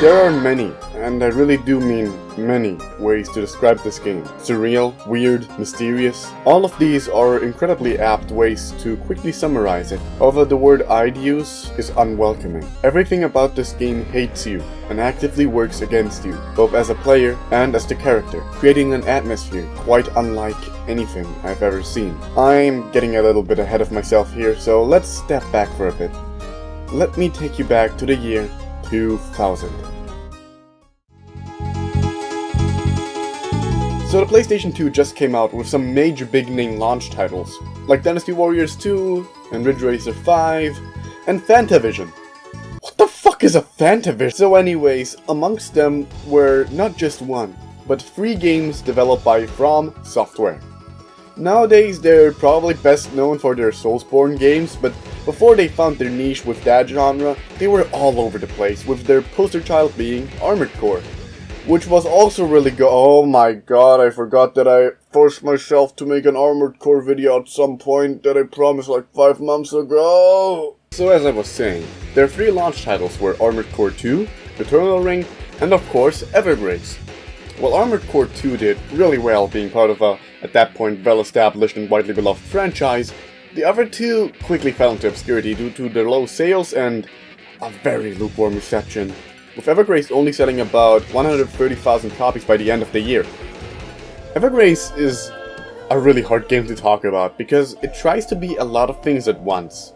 There are many, and I really do mean many, ways to describe this game. Surreal, weird, mysterious. All of these are incredibly apt ways to quickly summarize it. However, the word I'd use is unwelcoming. Everything about this game hates you and actively works against you, both as a player and as the character, creating an atmosphere quite unlike anything I've ever seen. I'm getting a little bit ahead of myself here, so let's step back for a bit. Let me take you back to the year 2000. So the PlayStation 2 just came out with some major big name launch titles, like Dynasty Warriors 2, and Ridge Racer 5, and Fantavision. What the fuck is a Fantavision? So anyways, amongst them were not just one, but 3 games developed by From Software. Nowadays they're probably best known for their Soulsborne games, but before they found their niche with that genre, they were all over the place, with their poster child being Armored Core. Which was also really good. Oh my god, I forgot that I forced myself to make an Armored Core video at some point that I promised like 5 months ago. So as I was saying, their 3 launch titles were Armored Core 2, Eternal Ring, and of course Evergrace. While Armored Core 2 did really well being part of a, at that point, well-established and widely beloved franchise, the other 2 quickly fell into obscurity due to their low sales and a very lukewarm reception, with Evergrace only selling about 130,000 copies by the end of the year. Evergrace is a really hard game to talk about because it tries to be a lot of things at once.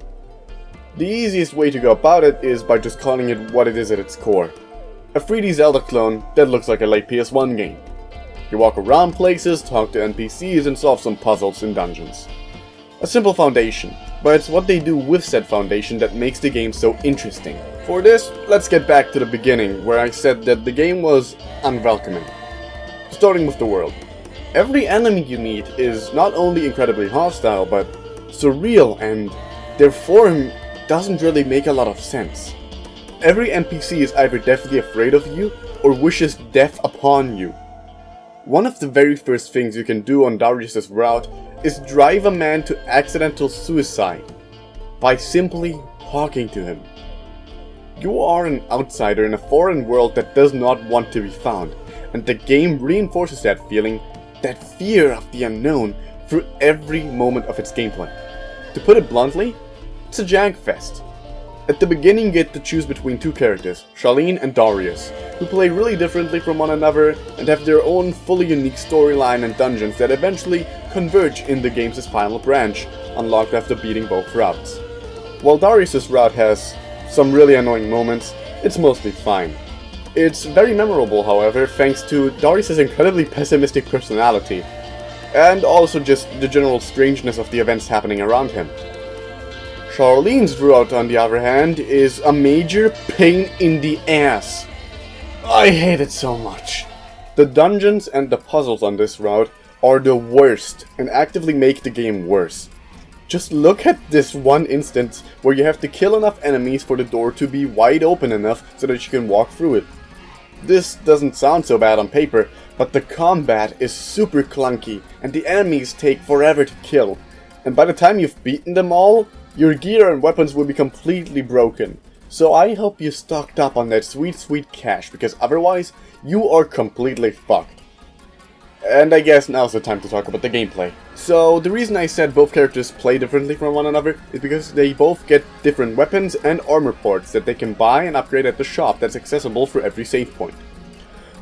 The easiest way to go about it is by just calling it what it is at its core. A 3D Zelda clone that looks like a late PS1 game. You walk around places, talk to NPCs, and solve some puzzles in dungeons. A simple foundation, but it's what they do with said foundation that makes the game so interesting. For this, let's get back to the beginning, where I said that the game was unwelcoming. Starting with the world. Every enemy you meet is not only incredibly hostile, but surreal, and their form doesn't really make a lot of sense. Every NPC is either deathly afraid of you, or wishes death upon you. One of the very first things you can do on Darius' route is drive a man to accidental suicide by simply talking to him. You are an outsider in a foreign world that does not want to be found, and the game reinforces that feeling, that fear of the unknown, through every moment of its gameplay. To put it bluntly, it's a jankfest. At the beginning you get to choose between 2 characters, Charlene and Darius, who play really differently from one another and have their own fully unique storyline and dungeons that eventually converge in the game's final branch, unlocked after beating both routes. While Darius' route has some really annoying moments, it's mostly fine. It's very memorable, however, thanks to Darius' incredibly pessimistic personality, and also just the general strangeness of the events happening around him. Charlene's route, on the other hand, is a major pain in the ass. I hate it so much. The dungeons and the puzzles on this route are the worst and actively make the game worse. Just look at this one instance where you have to kill enough enemies for the door to be wide open enough so that you can walk through it. This doesn't sound so bad on paper, but the combat is super clunky and the enemies take forever to kill. And by the time you've beaten them all, your gear and weapons will be completely broken. So I hope you stocked up on that sweet cash, because otherwise you are completely fucked. And I guess now's the time to talk about the gameplay. So the reason I said both characters play differently from one another is because they both get different weapons and armor parts that they can buy and upgrade at the shop that's accessible for every save point.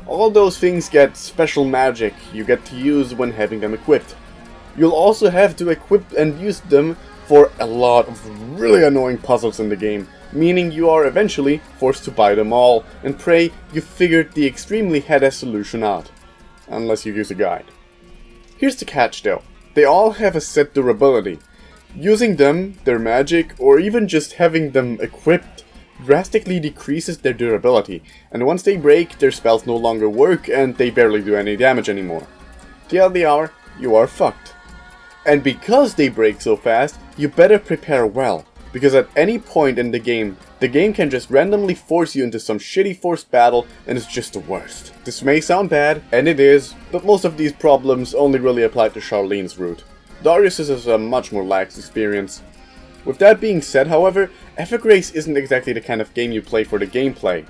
All those things get special magic you get to use when having them equipped. You'll also have to equip and use them for a lot of really annoying puzzles in the game, meaning you are eventually forced to buy them all and pray you figured the extremely head-ass solution out. Unless you use a guide. Here's the catch though, they all have a set durability. Using them, their magic, or even just having them equipped drastically decreases their durability, and once they break, their spells no longer work and they barely do any damage anymore. TLDR, you are fucked. And because they break so fast, you better prepare well, because at any point in the game can just randomly force you into some shitty forced battle and it's just the worst. This may sound bad, and it is, but most of these problems only really apply to Charlene's route. Darius is a much more lax experience. With that being said, however, Evergrace isn't exactly the kind of game you play for the gameplay.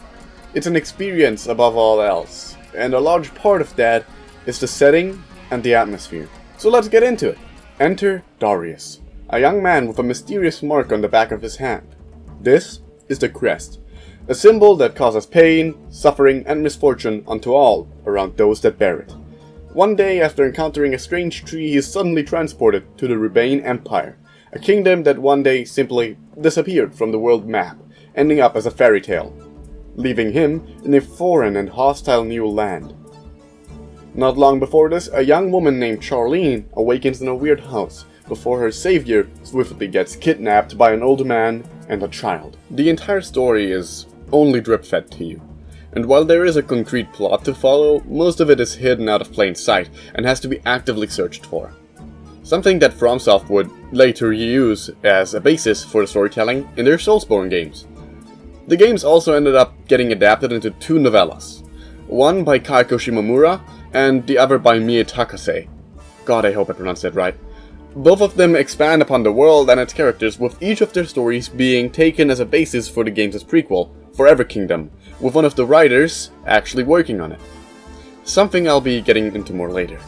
It's an experience above all else, and a large part of that is the setting and the atmosphere. So let's get into it. Enter Darius, a young man with a mysterious mark on the back of his hand. This is the crest, a symbol that causes pain, suffering, and misfortune unto all around those that bear it. One day, after encountering a strange tree, he is suddenly transported to the Rebane Empire, a kingdom that one day simply disappeared from the world map, ending up as a fairy tale, leaving him in a foreign and hostile new land. Not long before this, a young woman named Charlene awakens in a weird house, before her savior swiftly gets kidnapped by an old man and a child. The entire story is only drip-fed to you, and while there is a concrete plot to follow, most of it is hidden out of plain sight and has to be actively searched for. Something that FromSoft would later use as a basis for the storytelling in their Soulsborne games. The games also ended up getting adapted into 2 novellas, one by Kaiko Shimomura and the other by Mie Takase. God, I hope I pronounced that right. Both of them expand upon the world and its characters, with each of their stories being taken as a basis for the game's prequel, Forever Kingdom, with one of the writers actually working on it. Something I'll be getting into more later.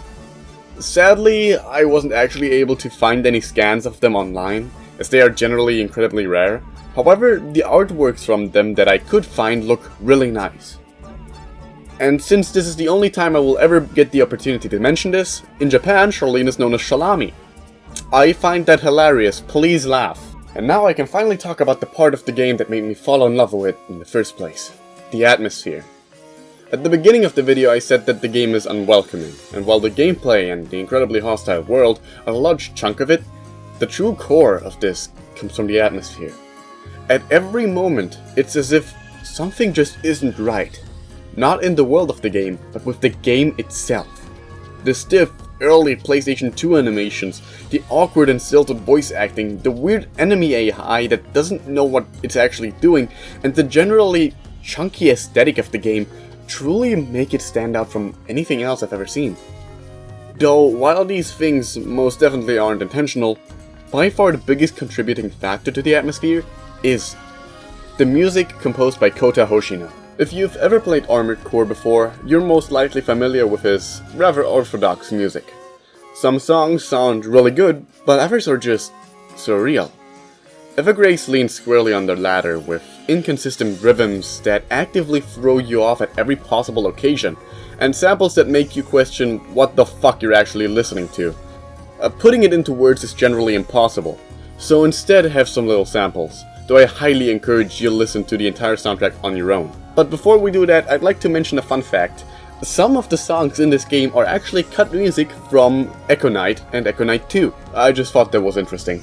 Sadly, I wasn't actually able to find any scans of them online, as they are generally incredibly rare. However, the artworks from them that I could find look really nice. And since this is the only time I will ever get the opportunity to mention this, in Japan, Charlene is known as Shalami. I find that hilarious, please laugh. And now I can finally talk about the part of the game that made me fall in love with it in the first place. The atmosphere. At the beginning of the video I said that the game is unwelcoming, and while the gameplay and the incredibly hostile world are a large chunk of it, the true core of this comes from the atmosphere. At every moment, it's as if something just isn't right. Not in the world of the game, but with the game itself. The stiff, early PlayStation 2 animations, the awkward and stilted voice acting, the weird enemy AI that doesn't know what it's actually doing, and the generally chunky aesthetic of the game truly make it stand out from anything else I've ever seen. Though, while these things most definitely aren't intentional, by far the biggest contributing factor to the atmosphere is the music composed by Kota Hoshino. If you've ever played Armored Core before, you're most likely familiar with his rather orthodox music. Some songs sound really good, but others are just surreal. Evergrace leans squarely on the latter with inconsistent rhythms that actively throw you off at every possible occasion, and samples that make you question what the fuck you're actually listening to. Putting it into words is generally impossible, so instead have some little samples, though I highly encourage you to listen to the entire soundtrack on your own. But before we do that, I'd like to mention a fun fact. Some of the songs in this game are actually cut music from Echo Knight and Echo Knight 2. I just thought that was interesting.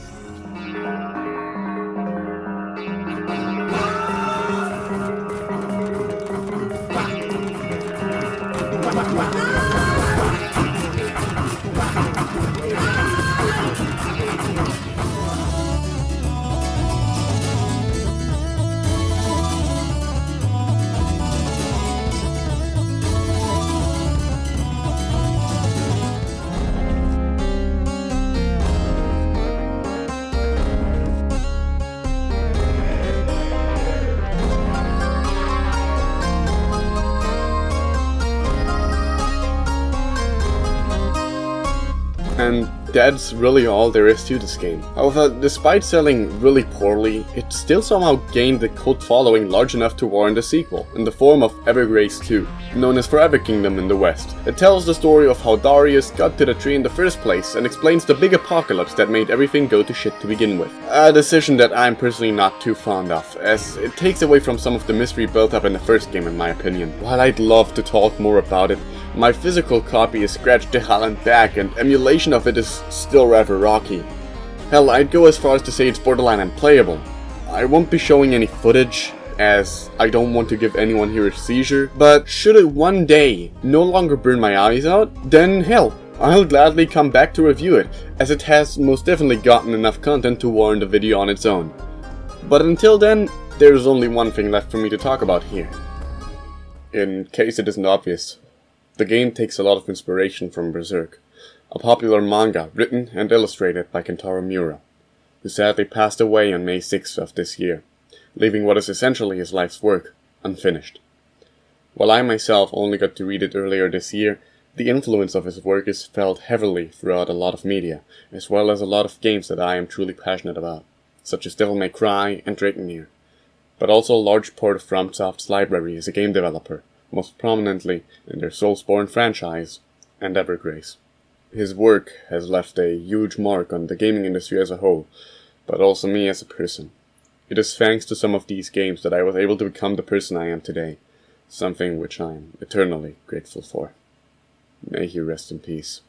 And that's really all there is to this game. However, despite selling really poorly, it still somehow gained a cult following large enough to warrant a sequel, in the form of Evergrace 2, known as Forever Kingdom in the West. It tells the story of how Darius got to the tree in the first place, and explains the big apocalypse that made everything go to shit to begin with. A decision that I'm personally not too fond of, as it takes away from some of the mystery built up in the first game in my opinion. While I'd love to talk more about it, my physical copy is scratched to hell and back, and emulation of it is still rather rocky. Hell, I'd go as far as to say it's borderline unplayable. I won't be showing any footage, as I don't want to give anyone here a seizure, but should it one day no longer burn my eyes out, then hell, I'll gladly come back to review it, as it has most definitely gotten enough content to warrant a video on its own. But until then, there's only one thing left for me to talk about here. In case it isn't obvious, the game takes a lot of inspiration from Berserk, a popular manga written and illustrated by Kentaro Miura, who sadly passed away on May 6th of this year, leaving what is essentially his life's work unfinished. While I myself only got to read it earlier this year, the influence of his work is felt heavily throughout a lot of media, as well as a lot of games that I am truly passionate about, such as Devil May Cry and Dragonir, but also a large part of FromSoft's library as a game developer, most prominently in their Soulsborne franchise and Evergrace. His work has left a huge mark on the gaming industry as a whole, but also me as a person. It is thanks to some of these games that I was able to become the person I am today, something which I am eternally grateful for. May he rest in peace.